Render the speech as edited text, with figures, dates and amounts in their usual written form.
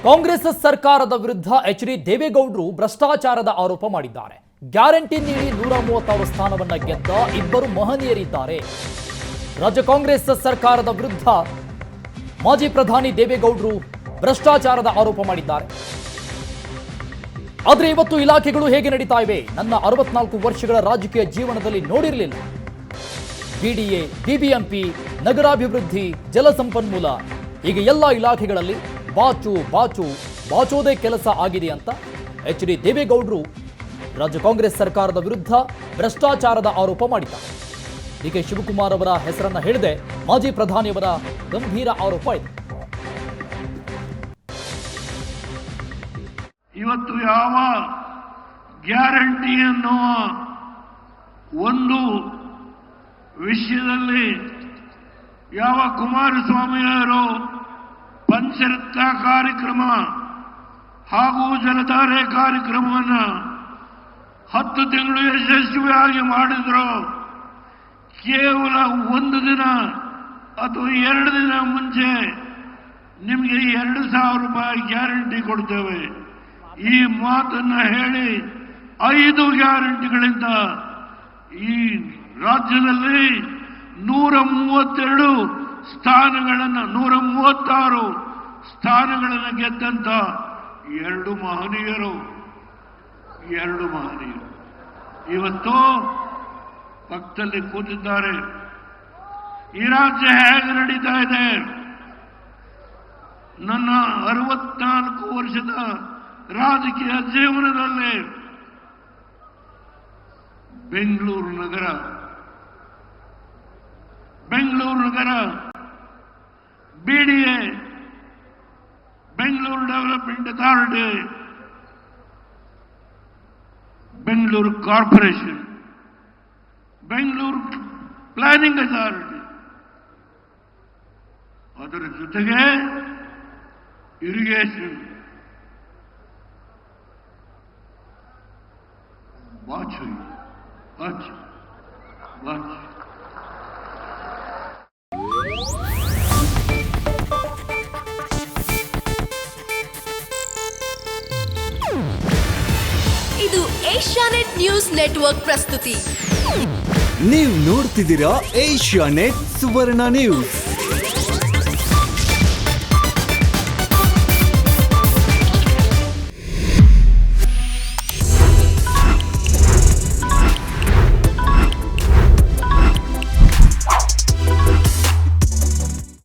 ಕಾಂಗ್ರೆಸ್ ಸರ್ಕಾರದ ವಿರುದ್ಧ ಎಚ್.ಡಿ. ದೇವೇಗೌಡರು ಭ್ರಷ್ಟಾಚಾರದ ಆರೋಪ ಮಾಡಿದ್ದಾರೆ. ಗ್ಯಾರಂಟಿ ನೀಡಿ 136 ಸ್ಥಾನವನ್ನ ಗೆದ್ದ ಇಬ್ಬರು ಮಹನೀಯರಿದ್ದಾರೆ. ರಾಜ್ಯ ಕಾಂಗ್ರೆಸ್ ಸರ್ಕಾರದ ವಿರುದ್ಧ ಮಾಜಿ ಪ್ರಧಾನಿ ದೇವೇಗೌಡರು ಭ್ರಷ್ಟಾಚಾರದ ಆರೋಪ ಮಾಡಿದ್ದಾರೆ. ಆದರೆ ಇವತ್ತು ಇಲಾಖೆಗಳು ಹೇಗೆ ನಡೀತಾ ಇವೆ, ನನ್ನ 64 ವರ್ಷಗಳ ರಾಜಕೀಯ ಜೀವನದಲ್ಲಿ ನೋಡಿರಲಿಲ್ಲ. ಬಿಡಿಎ, ಬಿಬಿಎಂಪಿ, ನಗರಾಭಿವೃದ್ಧಿ, ಜಲಸಂಪನ್ಮೂಲ ಹೀಗೆ ಎಲ್ಲ ಇಲಾಖೆಗಳಲ್ಲಿ ಬಾಚೋದೇ ಕೆಲಸ ಆಗಿದೆ ಅಂತ ಎಚ್.ಡಿ. ದೇವೇಗೌಡರು ರಾಜ್ಯ ಕಾಂಗ್ರೆಸ್ ಸರ್ಕಾರದ ವಿರುದ್ಧ ಭ್ರಷ್ಟಾಚಾರದ ಆರೋಪ ಮಾಡಿದ್ದಾರೆ. ಡಿ.ಕೆ. ಶಿವಕುಮಾರ್ ಅವರ ಹೆಸರನ್ನ ಹೇಳಿದೆ ಮಾಜಿ ಪ್ರಧಾನಿಯವರ ಗಂಭೀರ ಆರೋಪ ಇದೆ. ಇವತ್ತು ಯಾವ ಗ್ಯಾರಂಟಿ ಅನ್ನುವ ಒಂದು ವಿಷಯದಲ್ಲಿ ಯಾವ ಕುಮಾರಸ್ವಾಮಿಯವರು ಪಂಚರತ್ನ ಕಾರ್ಯಕ್ರಮ ಹಾಗೂ ಜಲಧಾರೆ ಕಾರ್ಯಕ್ರಮವನ್ನು 10 ತಿಂಗಳು ಯಶಸ್ವಿಯಾಗಿ ಮಾಡಿದ್ರು, ಕೇವಲ 1 ದಿನ ಅಥವಾ 2 ದಿನ ಮುಂಚೆ ನಿಮಗೆ 2,000 ರೂಪಾಯಿ ಗ್ಯಾರಂಟಿ ಕೊಡ್ತೇವೆ ಈ ಮಾತನ್ನ ಹೇಳಿ 5 ಗ್ಯಾರಂಟಿಗಳಿಂದ ಈ ರಾಜ್ಯದಲ್ಲಿ 132 ಸ್ಥಾನಗಳನ್ನು 136 ಸ್ಥಾನಗಳನ್ನು ಗೆದ್ದಂತ ಎರಡು ಮಹನೀಯರು ಇವತ್ತು ಪಕ್ಕದಲ್ಲಿ ಕೂತಿದ್ದಾರೆ. ಈ ರಾಜ್ಯ ಹೇಗೆ ನಡೀತಾ ಇದೆ? ನನ್ನ 64 ವರ್ಷದ ರಾಜಕೀಯ ಜೀವನದಲ್ಲಿ ಬೆಂಗಳೂರು ನಗರ BDA, Bengaluru development authority, Bengaluru corporation, Bengaluru planning authority, ಅದರ ಜೊತೆಗೆ ಇರಿಗೇಷನ್, ಇದು ಏಷ್ಯಾನೆಟ್ ನ್ಯೂಸ್ ನೆಟ್ವರ್ಕ್ ಪ್ರಸ್ತುತಿ. ನೀವು ನೋಡ್ತಿದ್ದೀರಾ ಏಷ್ಯಾನೆಟ್ ಸುವರ್ಣ ನ್ಯೂಸ್.